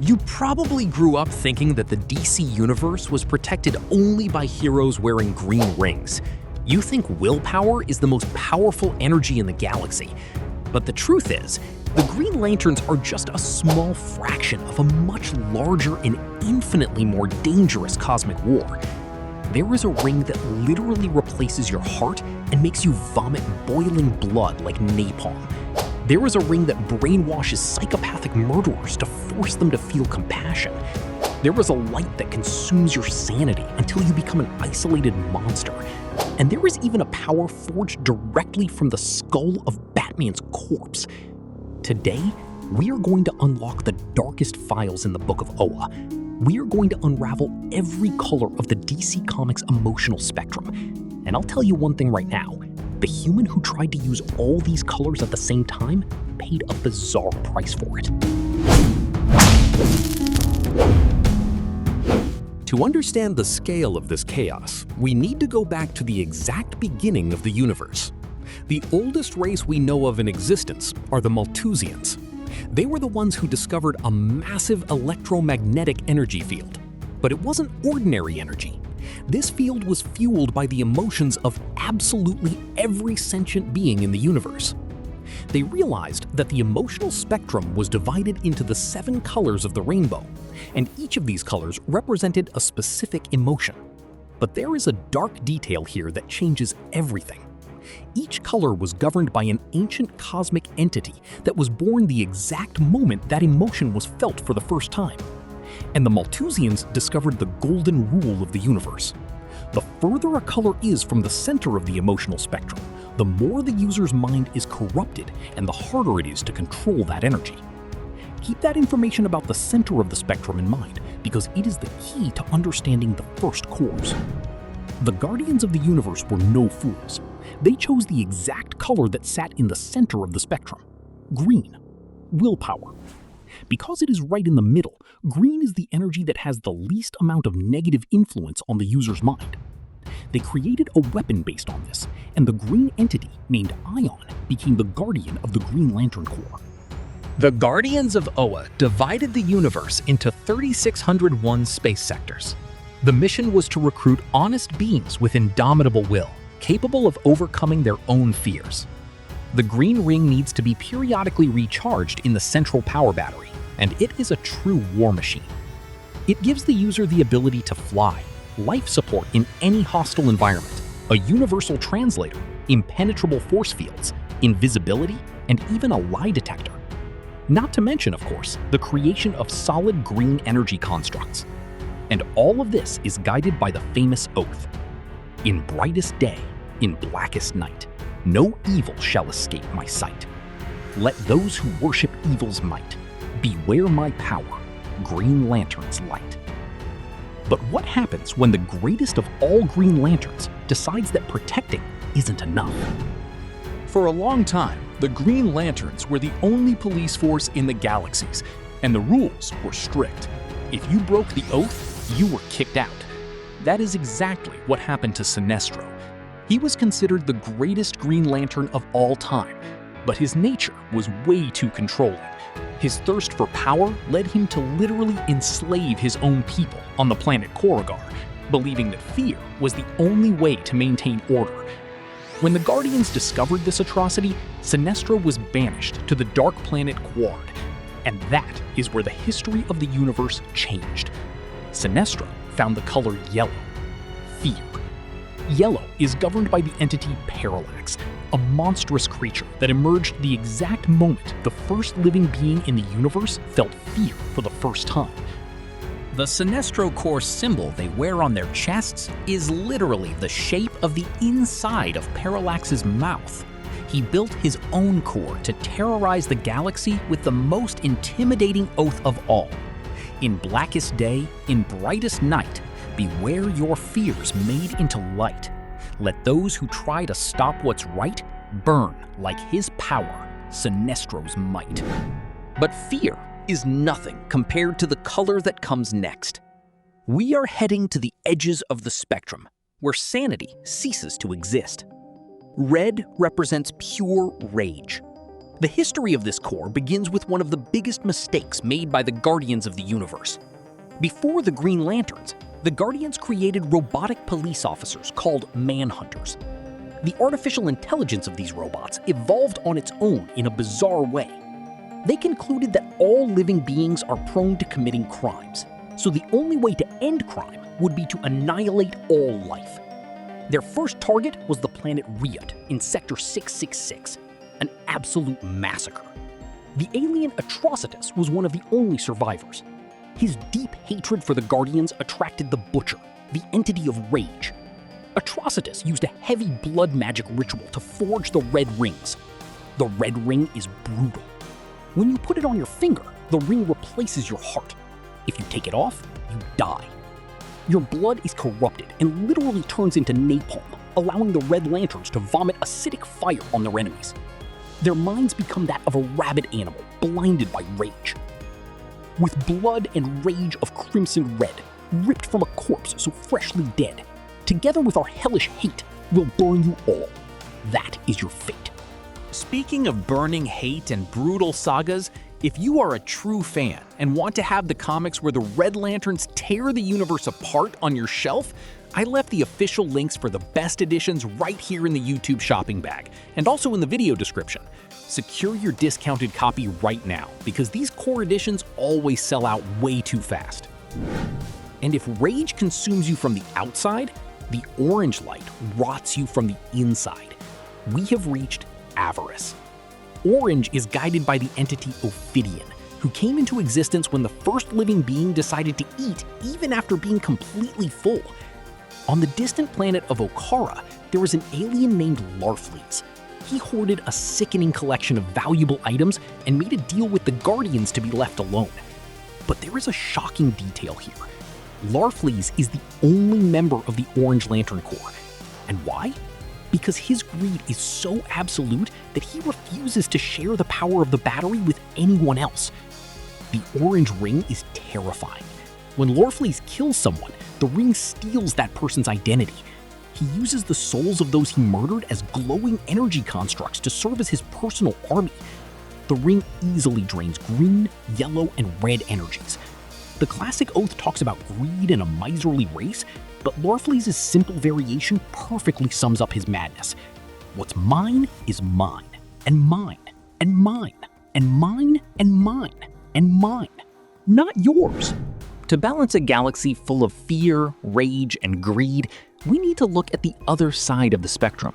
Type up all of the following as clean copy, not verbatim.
You probably grew up thinking that the DC universe was protected only by heroes wearing green rings. You think willpower is the most powerful energy in the galaxy. But the truth is, the Green Lanterns are just a small fraction of a much larger and infinitely more dangerous cosmic war. There is a ring that literally replaces your heart and makes you vomit boiling blood like napalm. There is a ring that brainwashes psychopathic murderers to force them to feel compassion. There is a light that consumes your sanity until you become an isolated monster. And there is even a power forged directly from the skull of Batman's corpse. Today, we are going to unlock the darkest files in the Book of Oa. We are going to unravel every color of the DC Comics emotional spectrum. And I'll tell you one thing right now. The human who tried to use all these colors at the same time paid a bizarre price for it. To understand the scale of this chaos, we need to go back to the exact beginning of the universe. The oldest race we know of in existence are the Malthusians. They were the ones who discovered a massive electromagnetic energy field. But it wasn't ordinary energy. This field was fueled by the emotions of absolutely every sentient being in the universe. They realized that the emotional spectrum was divided into the 7 colors of the rainbow, and each of these colors represented a specific emotion. But there is a dark detail here that changes everything. Each color was governed by an ancient cosmic entity that was born the exact moment that emotion was felt for the first time. And the Malthusians discovered the golden rule of the universe. The further a color is from the center of the emotional spectrum, the more the user's mind is corrupted and the harder it is to control that energy. Keep that information about the center of the spectrum in mind, because it is the key to understanding the first cores. The Guardians of the Universe were no fools. They chose the exact color that sat in the center of the spectrum: green, willpower. Because it is right in the middle, green is the energy that has the least amount of negative influence on the user's mind. They created a weapon based on this, and the green entity named Ion became the guardian of the Green Lantern Corps. The Guardians of Oa divided the universe into 3,601 space sectors. The mission was to recruit honest beings with indomitable will, capable of overcoming their own fears. The green ring needs to be periodically recharged in the central power battery, and it is a true war machine. It gives the user the ability to fly, life support in any hostile environment, a universal translator, impenetrable force fields, invisibility, and even a lie detector. Not to mention, of course, the creation of solid green energy constructs. And all of this is guided by the famous oath: "In brightest day, in blackest night, no evil shall escape my sight. Let those who worship evil's might beware my power, Green Lantern's light." But what happens when the greatest of all Green Lanterns decides that protecting isn't enough? For a long time, the Green Lanterns were the only police force in the galaxies, and the rules were strict. If you broke the oath, you were kicked out. That is exactly what happened to Sinestro. He was considered the greatest Green Lantern of all time, but his nature was way too controlling. His thirst for power led him to literally enslave his own people on the planet Korrigar, believing that fear was the only way to maintain order. When the Guardians discovered this atrocity, Sinestro was banished to the dark planet Quard, and that is where the history of the universe changed. Sinestro found the color yellow: fear. Yellow is governed by the entity Parallax, a monstrous creature that emerged the exact moment the first living being in the universe felt fear for the first time. The Sinestro Corps symbol they wear on their chests is literally the shape of the inside of Parallax's mouth. He built his own corps to terrorize the galaxy with the most intimidating oath of all: "In blackest day, in brightest night, beware your fears made into light. Let those who try to stop what's right burn like his power, Sinestro's might." But fear is nothing compared to the color that comes next. We are heading to the edges of the spectrum, where sanity ceases to exist. Red represents pure rage. The history of this corps begins with one of the biggest mistakes made by the Guardians of the Universe. Before the Green Lanterns, the Guardians created robotic police officers called Manhunters. The artificial intelligence of these robots evolved on its own in a bizarre way. They concluded that all living beings are prone to committing crimes, so the only way to end crime would be to annihilate all life. Their first target was the planet Riot in Sector 666, an absolute massacre. The alien Atrocitus was one of the only survivors. His deep hatred for the Guardians attracted the Butcher, the entity of rage. Atrocitus used a heavy blood magic ritual to forge the Red Rings. The Red Ring is brutal. When you put it on your finger, the ring replaces your heart. If you take it off, you die. Your blood is corrupted and literally turns into napalm, allowing the Red Lanterns to vomit acidic fire on their enemies. Their minds become that of a rabid animal, blinded by rage. With blood and rage of crimson red, ripped from a corpse so freshly dead, together with our hellish hate, we'll burn you all. That is your fate. Speaking of burning hate and brutal sagas, if you are a true fan and want to have the comics where the Red Lanterns tear the universe apart on your shelf, I left the official links for the best editions right here in the YouTube shopping bag, and also in the video description. Secure your discounted copy right now, because these core editions always sell out way too fast. And if rage consumes you from the outside, the orange light rots you from the inside. We have reached Avarice. Orange is guided by the entity Ophidian, who came into existence when the first living being decided to eat even after being completely full. On the distant planet of Okara, there was an alien named Larfleeze. He hoarded a sickening collection of valuable items and made a deal with the Guardians to be left alone. But there is a shocking detail here. Larfleeze is the only member of the Orange Lantern Corps. And why? Because his greed is so absolute that he refuses to share the power of the battery with anyone else. The orange ring is terrifying. When Larfleeze kills someone, the ring steals that person's identity. He uses the souls of those he murdered as glowing energy constructs to serve as his personal army. The ring easily drains green, yellow, and red energies. The classic oath talks about greed and a miserly race, but Larfleeze's simple variation perfectly sums up his madness. What's mine is mine, and mine, and mine, and mine, and mine, and mine, not yours. To balance a galaxy full of fear, rage, and greed, we need to look at the other side of the spectrum.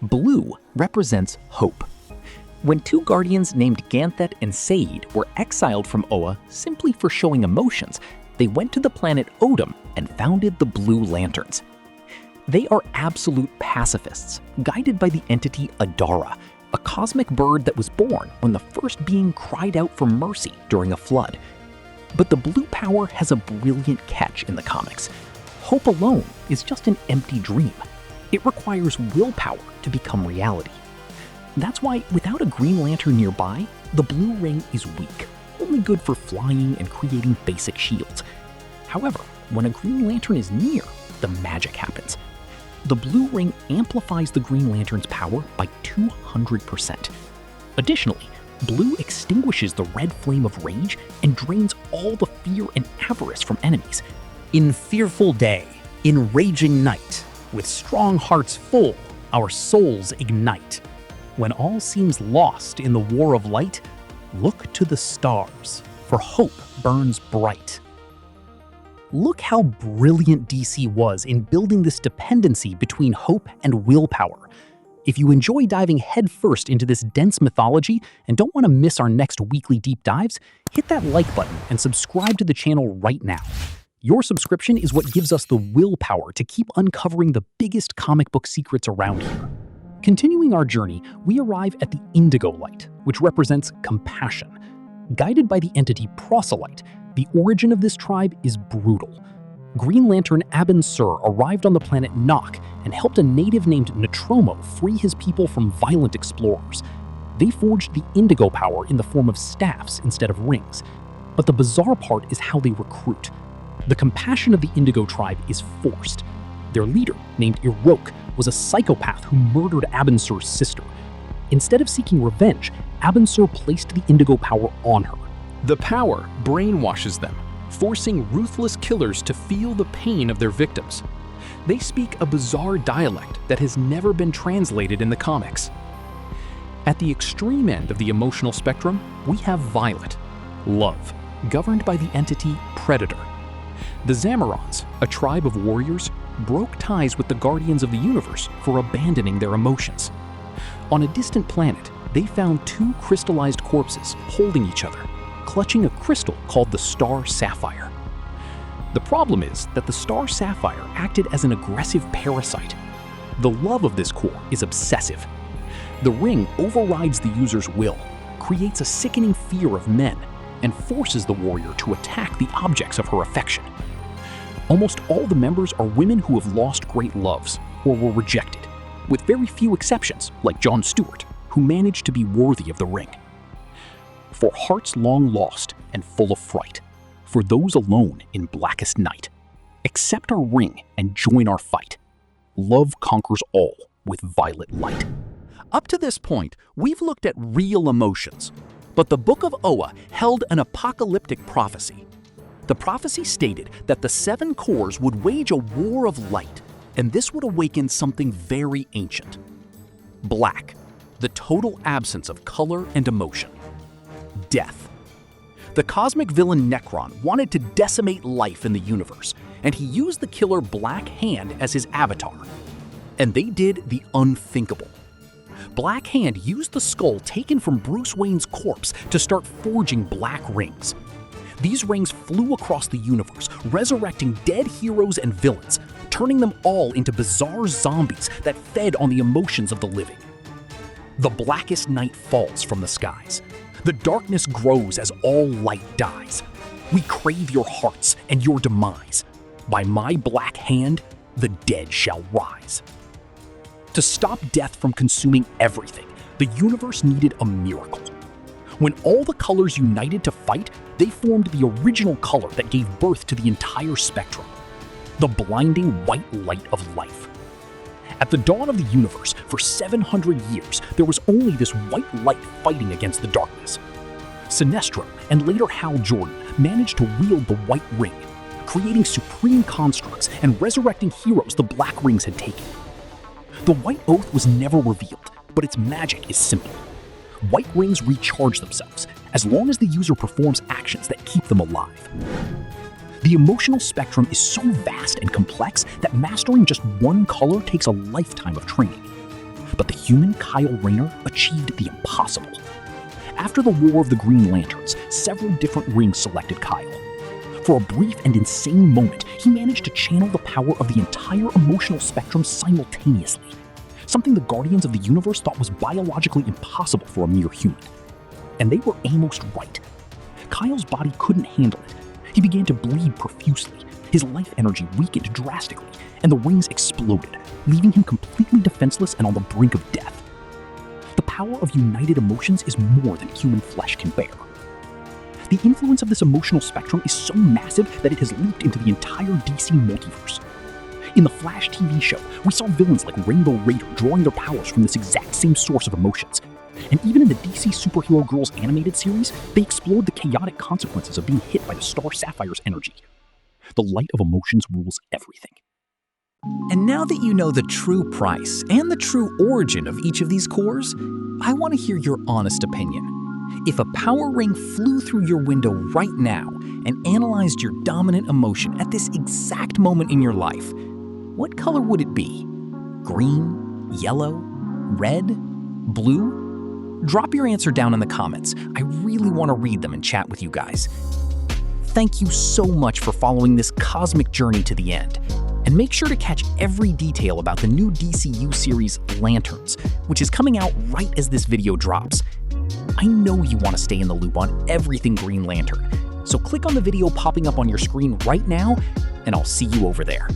Blue represents hope. When two Guardians named Ganthet and Said were exiled from Oa simply for showing emotions, they went to the planet Odom and founded the Blue Lanterns. They are absolute pacifists, guided by the entity Adara, a cosmic bird that was born when the first being cried out for mercy during a flood. But the Blue Power has a brilliant catch in the comics. Hope alone is just an empty dream. It requires willpower to become reality. That's why, without a Green Lantern nearby, the Blue Ring is weak, only good for flying and creating basic shields. However, when a Green Lantern is near, the magic happens. The Blue Ring amplifies the Green Lantern's power by 200%. Additionally, Blue extinguishes the red flame of rage and drains all the fear and avarice from enemies. In fearful day, in raging night, with strong hearts full, our souls ignite. When all seems lost in the war of light, look to the stars, for hope burns bright. Look how brilliant DC was in building this dependency between hope and willpower. If you enjoy diving headfirst into this dense mythology and don't want to miss our next weekly deep dives, hit that like button and subscribe to the channel right now. Your subscription is what gives us the willpower to keep uncovering the biggest comic book secrets around here. Continuing our journey, we arrive at the Indigo light, which represents compassion. Guided by the entity Proselyte, the origin of this tribe is brutal. Green Lantern Abin Sur arrived on the planet Nock and helped a native named Nostromo free his people from violent explorers. They forged the Indigo power in the form of staffs instead of rings. But the bizarre part is how they recruit. The compassion of the Indigo tribe is forced. Their leader, named Irok, was a psychopath who murdered Abin Sur's sister. Instead of seeking revenge, Abensur placed the Indigo power on her. The power brainwashes them, forcing ruthless killers to feel the pain of their victims. They speak a bizarre dialect that has never been translated in the comics. At the extreme end of the emotional spectrum, we have Violet, love, governed by the entity Predator. The Zamarons, a tribe of warriors, broke ties with the Guardians of the Universe for abandoning their emotions. On a distant planet, they found two crystallized corpses holding each other, clutching a crystal called the Star Sapphire. The problem is that the Star Sapphire acted as an aggressive parasite. The love of this core is obsessive. The ring overrides the user's will, creates a sickening fear of men, and forces the warrior to attack the objects of her affection. Almost all the members are women who have lost great loves or were rejected, with very few exceptions, like John Stewart, who managed to be worthy of the ring. For hearts long lost and full of fright, for those alone in blackest night, accept our ring and join our fight. Love conquers all with violet light. Up to this point, we've looked at real emotions, but the Book of Oa held an apocalyptic prophecy. The prophecy stated that the 7 cores would wage a war of light, and this would awaken something very ancient. Black, the total absence of color and emotion. Death. The cosmic villain Necron wanted to decimate life in the universe, and he used the killer Black Hand as his avatar. And they did the unthinkable. Black Hand used the skull taken from Bruce Wayne's corpse to start forging black rings. These rings flew across the universe, resurrecting dead heroes and villains, turning them all into bizarre zombies that fed on the emotions of the living. The blackest night falls from the skies. The darkness grows as all light dies. We crave your hearts and your demise. By my black hand, the dead shall rise. To stop death from consuming everything, the universe needed a miracle. When all the colors united to fight, they formed the original color that gave birth to the entire spectrum, the blinding white light of life. At the dawn of the universe, for 700 years, there was only this white light fighting against the darkness. Sinestro and later Hal Jordan managed to wield the white ring, creating supreme constructs and resurrecting heroes the black rings had taken. The White Oath was never revealed, but its magic is simple. White rings recharge themselves, as long as the user performs actions that keep them alive. The emotional spectrum is so vast and complex that mastering just one color takes a lifetime of training. But the human Kyle Rayner achieved the impossible. After the War of the Green Lanterns, several different rings selected Kyle. For a brief and insane moment, he managed to channel the power of the entire emotional spectrum simultaneously, something the Guardians of the Universe thought was biologically impossible for a mere human. And they were almost right. Kyle's body couldn't handle it. He began to bleed profusely, his life energy weakened drastically, and the rings exploded, leaving him completely defenseless and on the brink of death. The power of united emotions is more than human flesh can bear. The influence of this emotional spectrum is so massive that it has leaked into the entire DC multiverse. In the Flash TV show, we saw villains like Rainbow Raider drawing their powers from this exact same source of emotions. And even in the DC Superhero Girls animated series, they explored the chaotic consequences of being hit by the Star Sapphire's energy. The light of emotions rules everything. And now that you know the true price and the true origin of each of these cores, I want to hear your honest opinion. If a power ring flew through your window right now and analyzed your dominant emotion at this exact moment in your life, what color would it be? Green? Yellow? Red? Blue? Drop your answer down in the comments. I really want to read them and chat with you guys. Thank you so much for following this cosmic journey to the end. And make sure to catch every detail about the new DCU series Lanterns, which is coming out right as this video drops. I know you want to stay in the loop on everything Green Lantern, so click on the video popping up on your screen right now, and I'll see you over there.